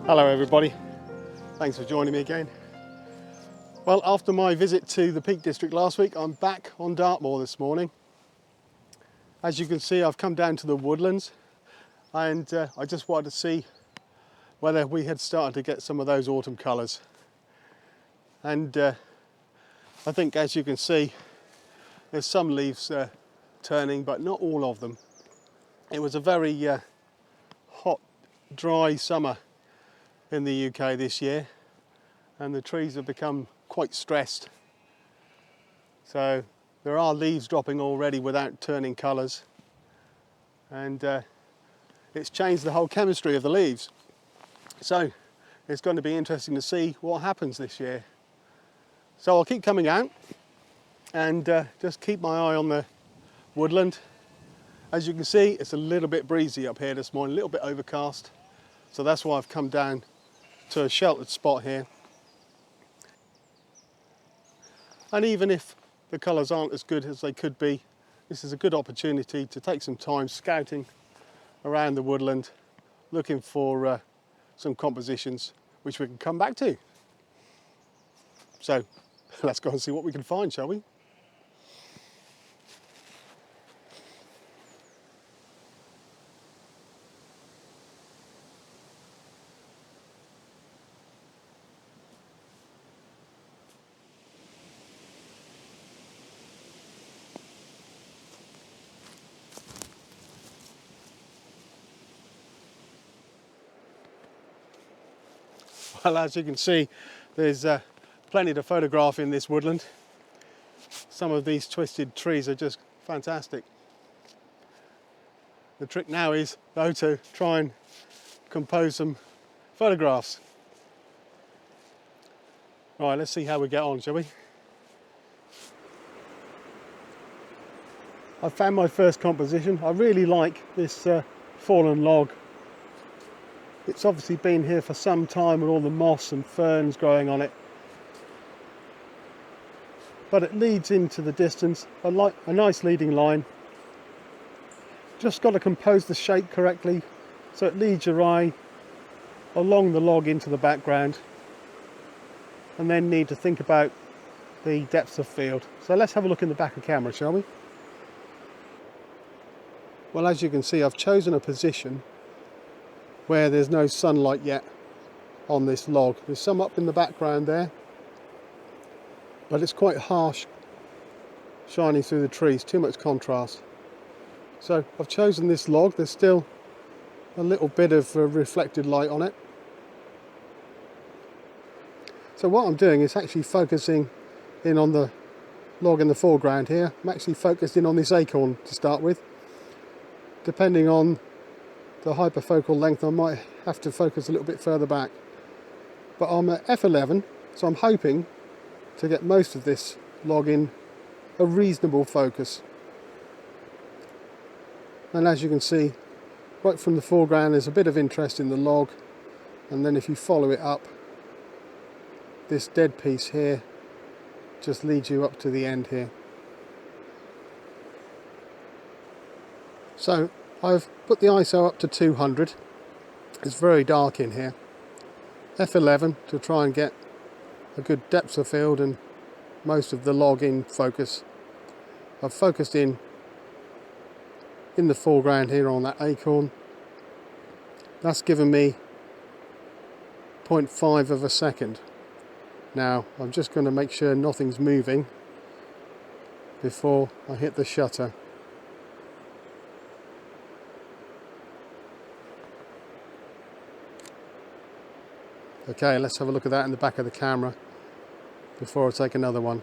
Hello everybody, thanks for joining me again. Well, after my visit to the Peak District last week, I'm back on Dartmoor this morning. As you can see, I've come down to the Woodlands, and I just wanted to see whether we had started to get some of those autumn colours. And I think, as you can see, there's some leaves turning, but not all of them. It was a very hot, dry summer in the UK this year, and the trees have become quite stressed. So there are leaves dropping already without turning colours, and it's changed the whole chemistry of the leaves. So it's going to be interesting to see what happens this year. So I'll keep coming out and just keep my eye on the woodland. As you can see, it's a little bit breezy up here this morning, a little bit overcast. So that's why I've come down to a sheltered spot here. And even if the colours aren't as good as they could be, this is a good opportunity to take some time scouting around the woodland, looking for some compositions which we can come back to. So let's go and see what we can find, shall we? Well, as you can see, there's plenty to photograph in this woodland. Some of these twisted trees are just fantastic. The trick now is, though, to try and compose some photographs. Right, let's see how we get on, shall we? I found my first composition. I really like this fallen log. It's obviously been here for some time with all the moss and ferns growing on it. But it leads into the distance, a nice leading line. Just got to compose the shape correctly so it leads your eye along the log into the background, and then need to think about the depth of field. So let's have a look in the back of camera, shall we? Well, as you can see, I've chosen a position where there's no sunlight yet on this log. There's some up in the background there, but it's quite harsh shining through the trees, too much contrast. So I've chosen this log. There's still a little bit of reflected light on it. So what I'm doing is actually focusing in on the log in the foreground here. I'm actually focused in on this acorn to start with. Depending on the hyperfocal length, I might have to focus a little bit further back. But I'm at f11, so I'm hoping to get most of this log in a reasonable focus. And as you can see, right from the foreground there's a bit of interest in the log, and then if you follow it up, this dead piece here just leads you up to the end here. So I've put the ISO up to 200. It's very dark in here. F11 to try and get a good depth of field and most of the log in focus. I've focused in the foreground here on that acorn. That's given me 0.5 of a second. Now I'm just going to make sure nothing's moving before I hit the shutter. Okay, let's have a look at that in the back of the camera before I take another one.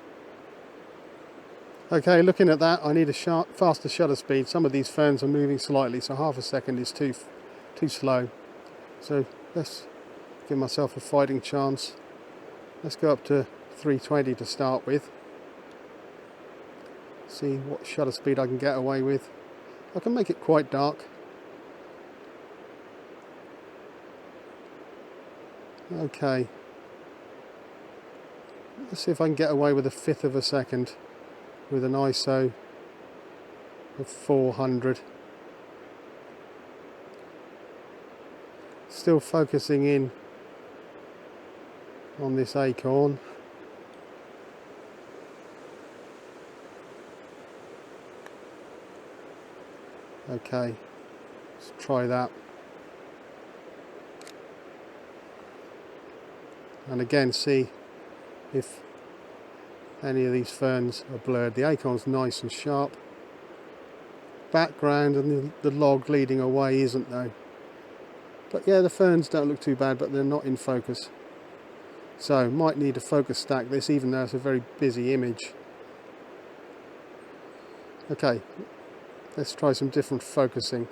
Okay, looking at that, I need a faster shutter speed. Some of these phones are moving slightly, so half a second is too slow. So let's give myself a fighting chance. Let's go up to 320 to start with. See what shutter speed I can get away with. I can make it quite dark. Okay. Let's see if I can get away with 1/5 of a second with an ISO of 400. Still focusing in on this acorn. Okay, let's try that. And again, see if any of these ferns are blurred. The acorn's nice and sharp. Background and the log leading away isn't though. But yeah, the ferns don't look too bad, but they're not in focus. So might need to focus stack this, even though it's a very busy image. Okay, let's try some different focusing.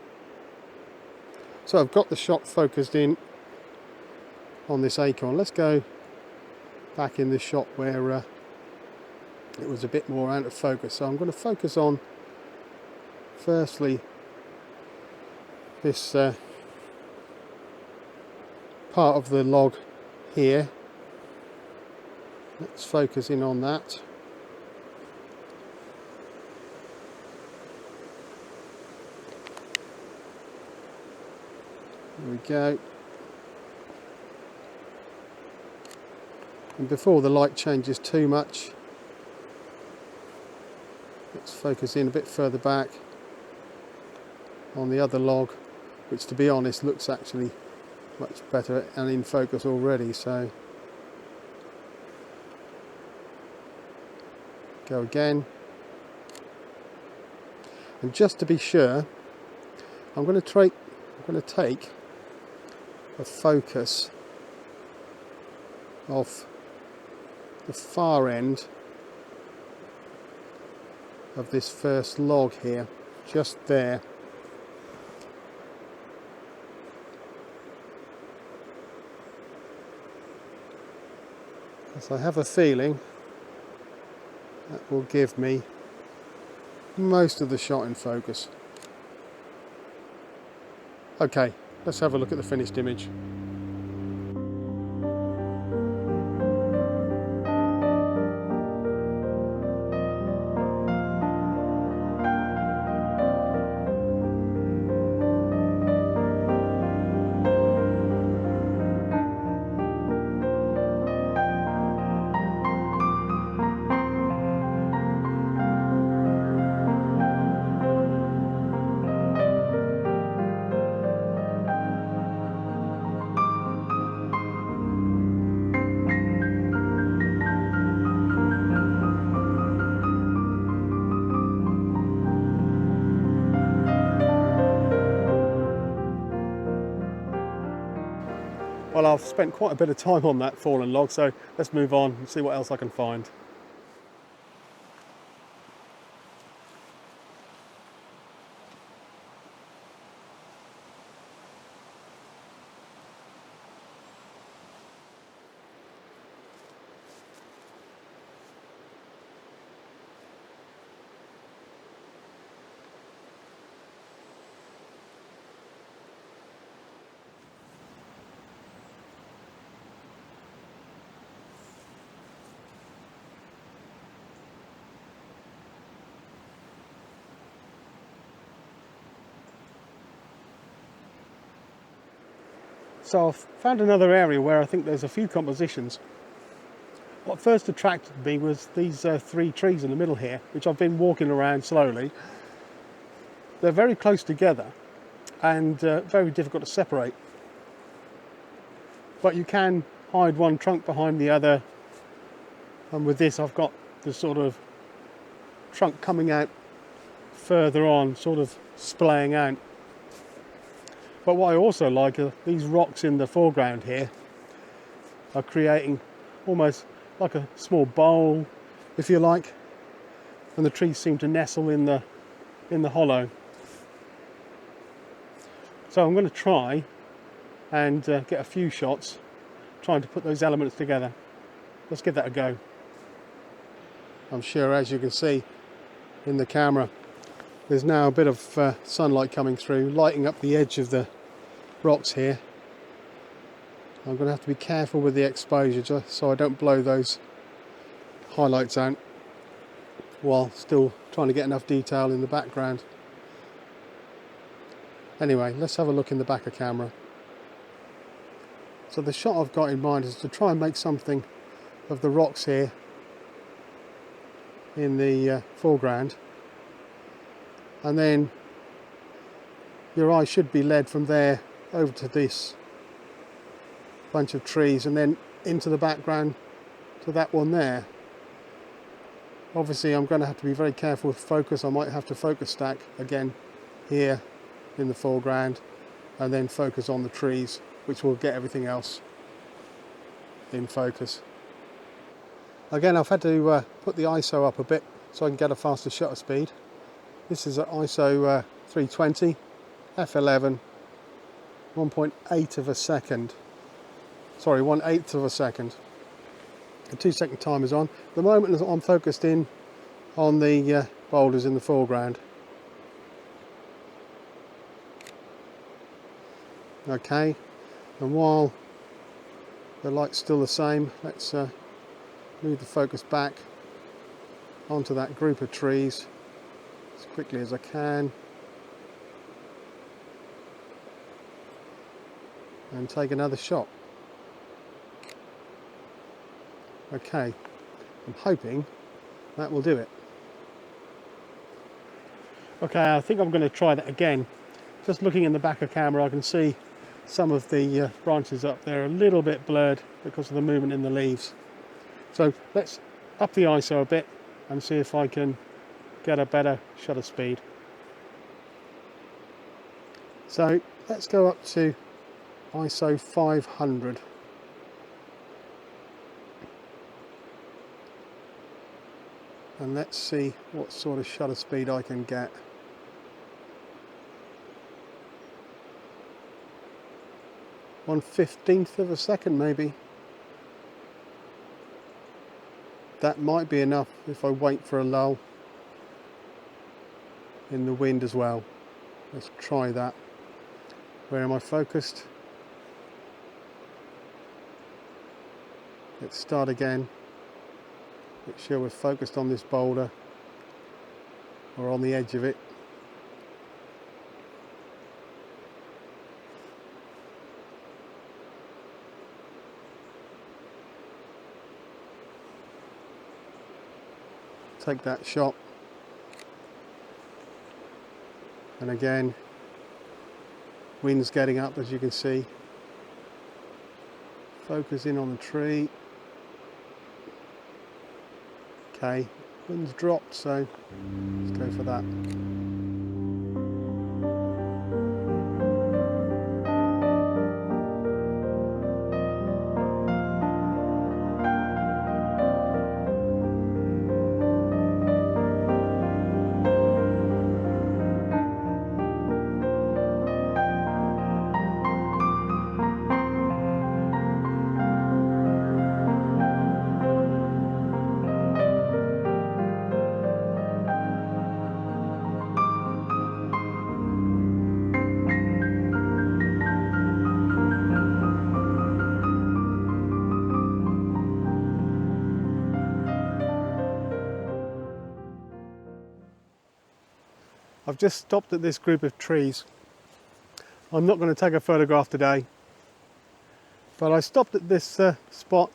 So I've got the shot focused in on this acorn. Let's go back in the shot where it was a bit more out of focus. So I'm going to focus on firstly this part of the log here. Let's focus in on that. There we go. And before the light changes too much, let's focus in a bit further back on the other log, which to be honest looks actually much better and in focus already. So go again, and just to be sure, I'm going to take a focus of the far end of this first log here, just there. Because I have a feeling that will give me most of the shot in focus. Okay, let's have a look at the finished image. Well, I've spent quite a bit of time on that fallen log, so let's move on and see what else I can find. So I've found another area where I think there's a few compositions. what first attracted me was these 3 trees in the middle here, which I've been walking around slowly. They're very close together and very difficult to separate. But you can hide one trunk behind the other, and with this I've got the sort of trunk coming out further on, sort of splaying out. But what I also like are these rocks in the foreground here are creating almost like a small bowl, if you like, and the trees seem to nestle in the hollow. So I'm going to try and get a few shots trying to put those elements together. Let's give that a go. I'm sure, as you can see in the camera, there's now a bit of sunlight coming through, lighting up the edge of the rocks here. I'm going to have to be careful with the exposure just so I don't blow those highlights out while still trying to get enough detail in the background. Anyway, let's have a look in the back of camera. So the shot I've got in mind is to try and make something of the rocks here in the foreground, and then your eye should be led from there over to this bunch of trees and then into the background to that one there. Obviously I'm going to have to be very careful with focus. I might have to focus stack again here in the foreground and then focus on the trees, which will get everything else in focus. Again, I've had to put the ISO up a bit so I can get a faster shutter speed. This is at ISO 320, f11, 1.8 of a second. Sorry, 1/8 of a second. The 2-second timer is on. At the moment I'm focused in on the boulders in the foreground. Okay, and while the light's still the same, let's move the focus back onto that group of trees as quickly as I can and take another shot. Okay, I'm hoping that will do it. Okay, I think I'm going to try that again. Just looking in the back of camera, I can see some of the branches up there are a little bit blurred because of the movement in the leaves. So let's up the ISO a bit and see if I can get a better shutter speed. So let's go up to ISO 500. And let's see what sort of shutter speed I can get. One 1/15 of a second maybe. That might be enough if I wait for a lull in the wind as well. Let's try that. Where am I focused? Let's start again. Make sure we're focused on this boulder or on the edge of it. Take that shot, and again, wind's getting up as you can see. Focus in on the tree. Okay, wind's dropped, so let's go for that. I've just stopped at this group of trees. I'm not going to take a photograph today, but I stopped at this spot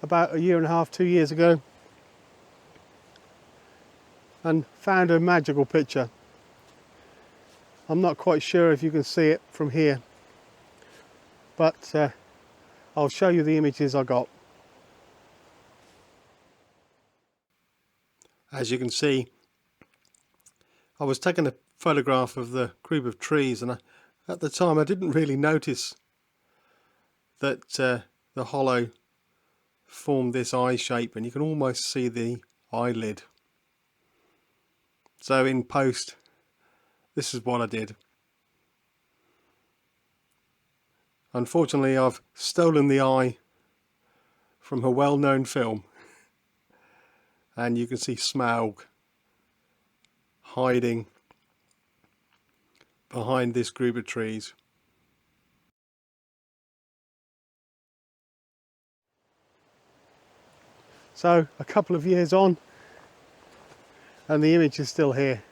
about a year and a half, 2 years ago, and found a magical picture. I'm not quite sure if you can see it from here, but I'll show you the images I got. As you can see, I was taking a photograph of the group of trees, and at the time I didn't really notice that the hollow formed this eye shape, and you can almost see the eyelid. So in post, this is what I did. Unfortunately, I've stolen the eye from a well-known film, and you can see Smaug hiding behind this group of trees. So a couple of years on, and the image is still here.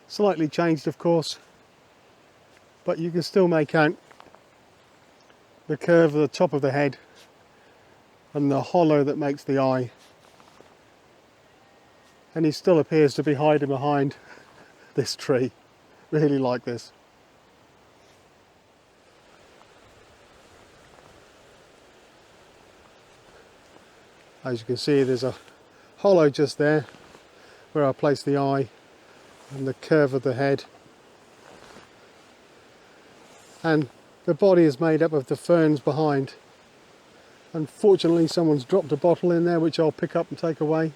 Slightly changed, of course, but you can still make out the curve of the top of the head and the hollow that makes the eye. And he still appears to be hiding behind this tree. Really like this. As you can see, there's a hollow just there where I place the eye and the curve of the head. And the body is made up of the ferns behind. Unfortunately, someone's dropped a bottle in there which I'll pick up and take away.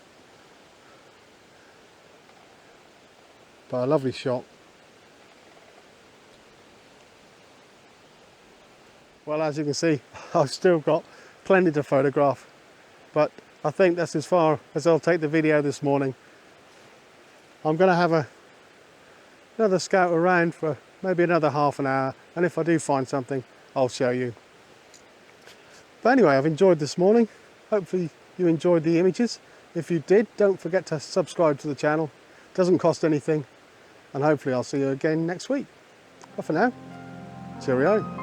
But a lovely shot. Well, as you can see, I've still got plenty to photograph, but I think that's as far as I'll take the video this morning. I'm going to have another scout around for maybe another half an hour, and if I do find something, I'll show you. But anyway, I've enjoyed this morning. Hopefully you enjoyed the images. If you did, don't forget to subscribe to the channel. It doesn't cost anything, and hopefully I'll see you again next week. But for now, cheerio.